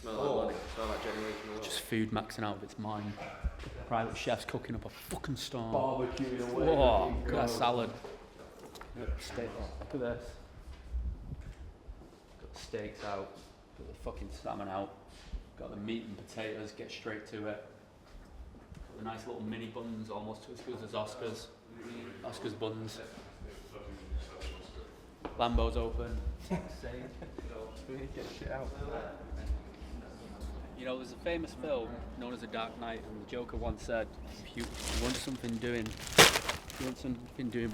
Speaker 2: Smell like money. Smell like generational wealth.
Speaker 1: Just food maxing out of its mind. Private chef's cooking up a fucking storm.
Speaker 2: Barbecue away.
Speaker 1: Whoa, look at that salad. Steak. Look at this. Got the steaks out. Got the fucking salmon out. Got the meat and potatoes. Get straight to it. Got the nice little mini buns, almost as good as Oscar's. Oscar's buns. Lambo's open. Get shit out. You know, there's a famous film known as The Dark Knight, and the Joker once said, if you want something doing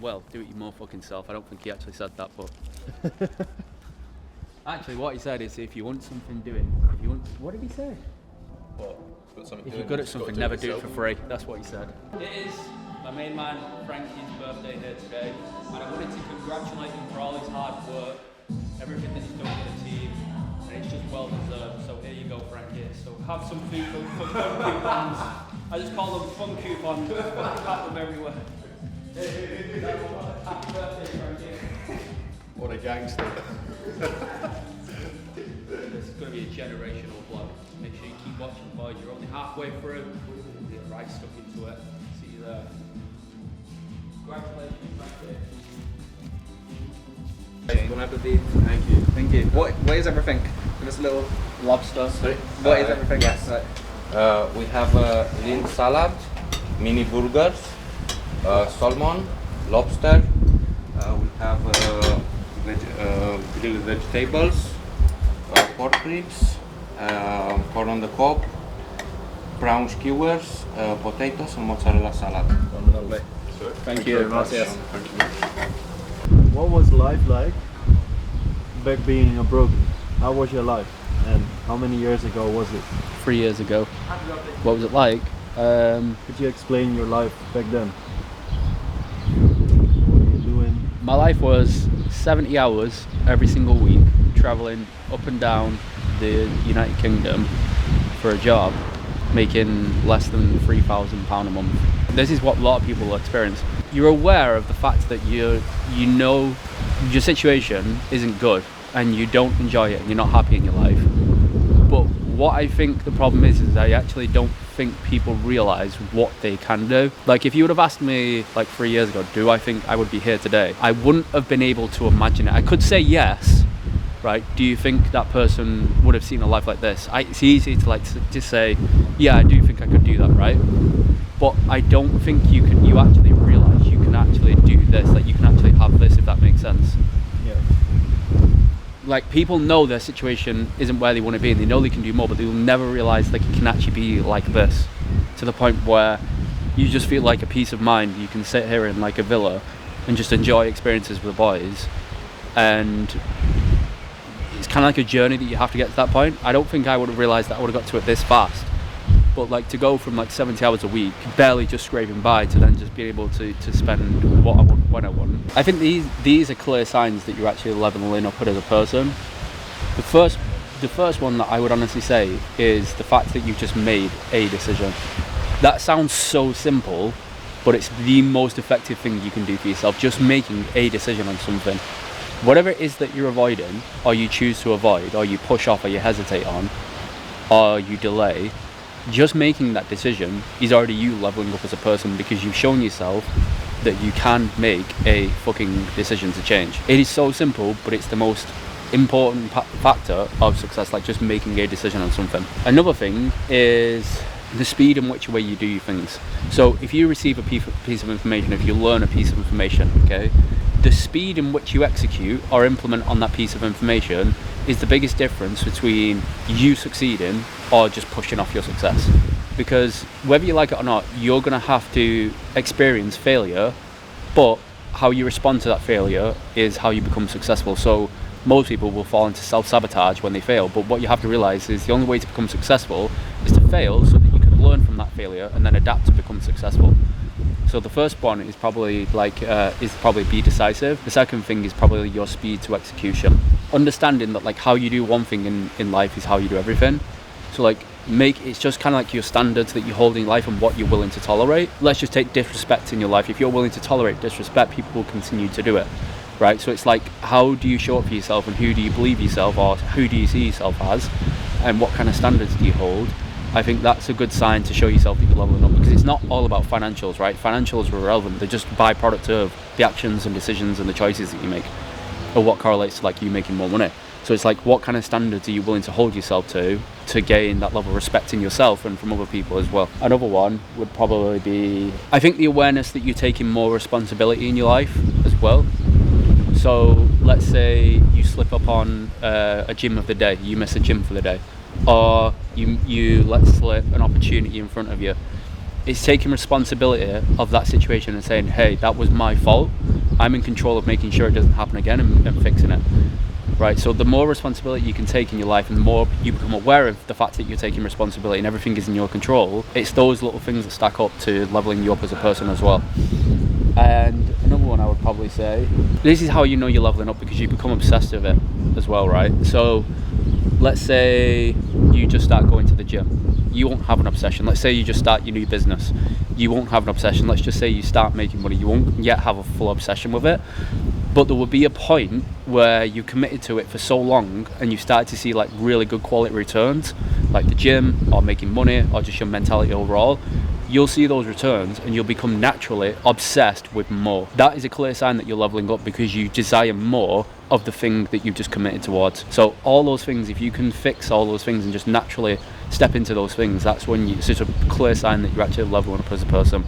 Speaker 1: well, do it your motherfucking self. I don't think he actually said that, but actually what he said is, if you want something doing, what did he say?
Speaker 2: What?
Speaker 1: If you're good at something, never do it for free. That's what he said. It is my main man Frankie's birthday here today, and I wanted to congratulate him for all his hard work, everything that he's done for the team. It's just well deserved, so here you go, Frankie. So have some food for fun coupons. I just call them fun coupons. Got them everywhere. Happy birthday, Frankie.
Speaker 2: What a gangster.
Speaker 1: This is going to be a generational vlog. Make sure you keep watching, boys. You're only halfway through. Get right stuck into it. See you there. Congratulations, Frankie.
Speaker 10: Bon appetit. Thank you.
Speaker 11: Thank you. What is everything? Give us a little
Speaker 1: Lobster.
Speaker 11: What is everything?
Speaker 10: Yes.
Speaker 11: Right.
Speaker 10: We have lean salad, mini burgers, salmon, lobster. We have grilled vegetables, pork ribs, corn on the cob, prawn skewers, potatoes, and mozzarella salad.
Speaker 11: Lovely.
Speaker 1: Thank you.
Speaker 11: Gracias.
Speaker 3: What was life like back being a broken? How was your life? And how many years ago was it?
Speaker 1: 3 years ago. What was it like?
Speaker 3: Could you explain your life back then? What were you doing?
Speaker 1: My life was 70 hours every single week, travelling up and down the United Kingdom for a job, making less than £3,000 a month. This is what a lot of people experience. You're aware of the fact that you know your situation isn't good and you don't enjoy it and you're not happy in your life. But what I think the problem is I actually don't think people realise what they can do. Like, if you would have asked me like 3 years ago, do I think I would be here today? I wouldn't have been able to imagine it. I could say yes, right? Do you think that person would have seen a life like this? It's easy to just say, yeah, I do think I could do that, right? But I don't think you actually realise you can actually do this, like you can actually have this, if that makes sense.
Speaker 3: Yeah.
Speaker 1: Like, people know their situation isn't where they want to be and they know they can do more, but they'll never realise they can actually be like this, to the point where you just feel like a peace of mind. You can sit here in like a villa and just enjoy experiences with the boys, and it's kind of like a journey that you have to get to that point. I don't think I would have realised that I would have got to it this fast. But like, to go from like 70 hours a week, barely just scraping by, to then just be able to spend what I want when I want. I think these are clear signs that you're actually leveling up as a person. The first one that I would honestly say is the fact that you've just made a decision. That sounds so simple, but it's the most effective thing you can do for yourself, just making a decision on something. Whatever it is that you're avoiding, or you choose to avoid, or you push off, or you hesitate on, or you delay, just making that decision is already you leveling up as a person, because you've shown yourself that you can make a fucking decision to change. It is so simple, but it's the most important factor of success, like just making a decision on something. Another thing is the speed in which way you do things. So if you receive a piece of information, if you learn a piece of information, okay, the speed in which you execute or implement on that piece of information is the biggest difference between you succeeding or just pushing off your success. Because whether you like it or not, you're going to have to experience failure, but how you respond to that failure is how you become successful. So most people will fall into self-sabotage when they fail, but what you have to realize is the only way to become successful is to fail so that you can learn from that failure and then adapt to become successful. So the first one is probably be decisive. The second thing is probably your speed to execution. Understanding that like how you do one thing in life is how you do everything. So like it's just kind of like your standards that you hold in life and what you're willing to tolerate. Let's just take disrespect in your life. If you're willing to tolerate disrespect, people will continue to do it, right? So it's like, how do you show up for yourself, and who do you believe yourself, or who do you see yourself as, and what kind of standards do you hold? I think that's a good sign to show yourself that you're leveling up, because it's not all about financials, right? Financials are irrelevant. They're just byproduct of the actions and decisions and the choices that you make, or what correlates to like you making more money. So it's like, what kind of standards are you willing to hold yourself to gain that level of respect in yourself and from other people as well? Another one would probably be, I think, the awareness that you're taking more responsibility in your life as well. So let's say you slip up on a gym of the day, you miss a gym for the day, or you let slip an opportunity in front of you. It's taking responsibility of that situation and saying, hey, that was my fault. I'm in control of making sure it doesn't happen again and fixing it. Right, so the more responsibility you can take in your life and the more you become aware of the fact that you're taking responsibility and everything is in your control, it's those little things that stack up to leveling you up as a person as well. And another one I would probably say, this is how you know you're leveling up, because you become obsessed with it as well, right? So let's say you just start going to the gym. You won't have an obsession. Let's say you just start your new business. You won't have an obsession. Let's just say you start making money. You won't yet have a full obsession with it. But there will be a point where you committed to it for so long and you start to see like really good quality returns, like the gym or making money or just your mentality overall. You'll see those returns and you'll become naturally obsessed with more. That is a clear sign that you're leveling up, because you desire more of the thing that you've just committed towards. So all those things, if you can fix all those things and just naturally step into those things, that's when it's just a clear sign that you're actually leveling up as a person.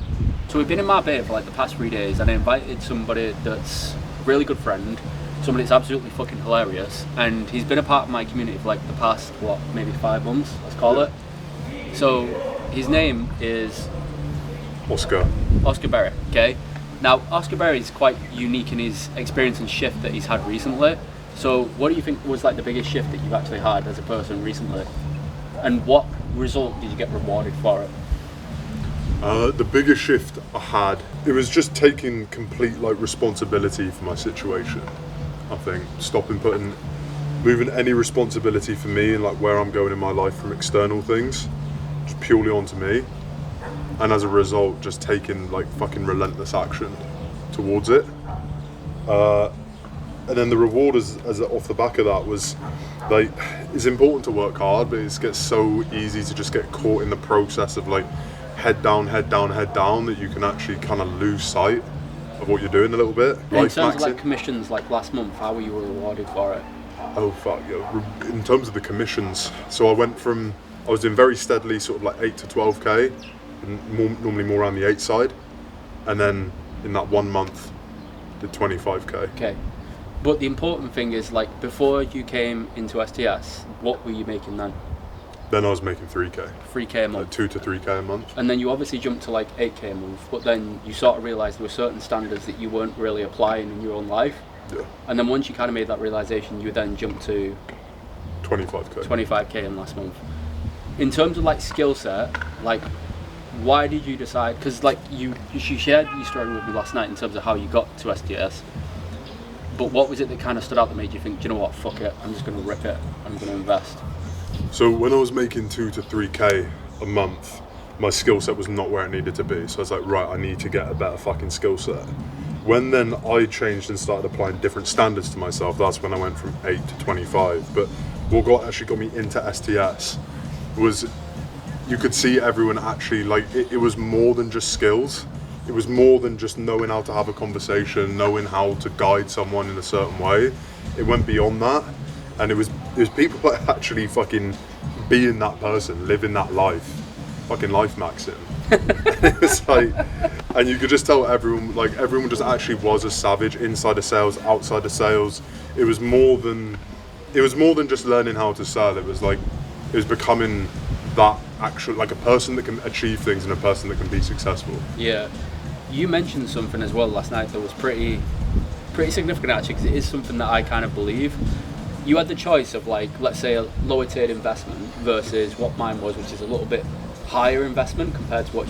Speaker 1: So we've been in Marbella for like the past 3 days, and I invited somebody that's a really good friend, somebody that's absolutely fucking hilarious, and he's been a part of my community for like the past, maybe 5 months, let's call it. So his name is
Speaker 6: Oscar
Speaker 1: Berry, okay? Now, Oscar Berry is quite unique in his experience and shift that he's had recently. So what do you think was like the biggest shift that you've actually had as a person recently? And what result did you get rewarded for it?
Speaker 6: The biggest shift I had, it was just taking complete like responsibility for my situation. I think moving any responsibility for me and like where I'm going in my life from external things, just purely onto me. And as a result, just taking like fucking relentless action towards it. And then the reward as off the back of that was like, it's important to work hard, but it gets so easy to just get caught in the process of like head down, that you can actually kind of lose sight of what you're doing a little bit.
Speaker 1: In terms of like commissions, like last month, how were you rewarded for it?
Speaker 6: Oh fuck, yeah. In terms of the commissions, so I was doing very steadily sort of like 8 to 12k, and normally more around the 8 side, and then in that 1 month did 25k.
Speaker 1: Okay, but the important thing is like before you came into STS, what were you making then?
Speaker 6: Then I was making 3k.
Speaker 1: 3k a month.
Speaker 6: Like 2 to 3k a month.
Speaker 1: And then you obviously jumped to like 8k a month, but then you sort of realised there were certain standards that you weren't really applying in your own life.
Speaker 6: Yeah.
Speaker 1: And then once you kind of made that realisation, you then jumped to
Speaker 6: 25k
Speaker 1: in last month. In terms of like skill set, like why did you decide, because like you shared your story with me last night in terms of how you got to STS, but what was it that kind of stood out that made you think, do you know what, fuck it, I'm just going to rip it, I'm going to invest?
Speaker 6: So when I was making 2 to 3k a month, my skill set was not where it needed to be. So I was like, right, I need to get a better fucking skill set. When then I changed and started applying different standards to myself, that's when I went from 8 to 25. But what actually got me into STS was you could see everyone actually, like, it was more than just skills. It was more than just knowing how to have a conversation, knowing how to guide someone in a certain way. It went beyond that. And it was people that actually fucking being that person, living that life, fucking life maxing. It was like, and you could just tell everyone just actually was a savage inside of sales, outside of sales. It was more than it was more than just learning how to sell. It was becoming that actual, like a person that can achieve things and a person that can be successful.
Speaker 1: Yeah. You mentioned something as well last night that was pretty significant actually, because it is something that I kind of believe. You had the choice of, like, let's say a lower tiered investment versus what mine was, which is a little bit higher investment compared to what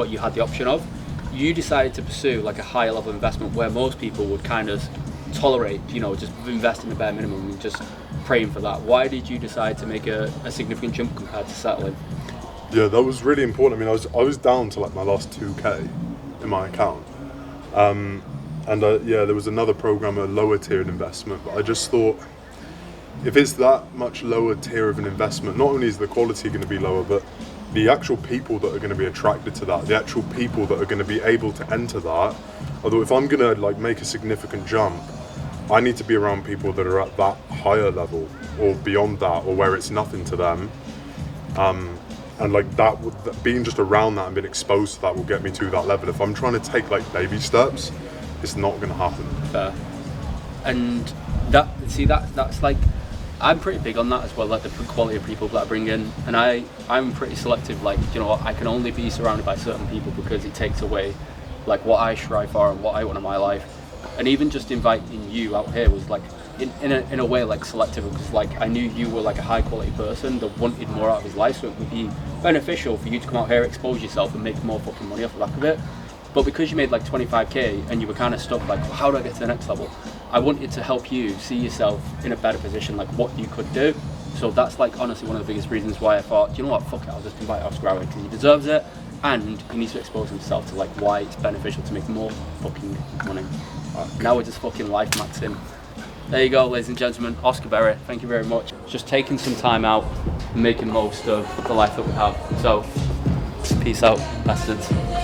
Speaker 1: you had the option of. You decided to pursue like a higher level investment where most people would kind of tolerate, just invest in the bare minimum and just praying for that. Why did you decide to make a significant jump compared to settling?
Speaker 6: Yeah, that was really important. I mean, I was down to like my last 2K in my account. There was another program, a lower tiered investment, but I just thought, if it's that much lower tier of an investment, not only is the quality going to be lower, but the actual people that are going to be attracted to that, the actual people that are going to be able to enter that, although if I'm going to like make a significant jump, I need to be around people that are at that higher level or beyond that, or where it's nothing to them. And like that, being just around that and being exposed to that will get me to that level. If I'm trying to take like baby steps, it's not going to happen. Fair.
Speaker 1: And that's like, I'm pretty big on that as well, like the quality of people that I bring in, and I'm pretty selective. Like, I can only be surrounded by certain people because it takes away like what I strive for and what I want in my life. And even just inviting you out here was like in a way like selective, because like I knew you were like a high quality person that wanted more out of his life, so it would be beneficial for you to come out here, expose yourself and make more fucking money off the back of it. But because you made like 25k and you were kind of stuck like, how do I get to the next level? I wanted to help you see yourself in a better position, like what you could do. So that's like honestly one of the biggest reasons why I thought, you know what, fuck it, I'll just invite Oscar out because he deserves it, and he needs to expose himself to like why it's beneficial to make more fucking money. Now we're just fucking life maxing. There you go, ladies and gentlemen, Oscar Berry, thank you very much. Just taking some time out and making most of the life that we have. So, peace out, bastards.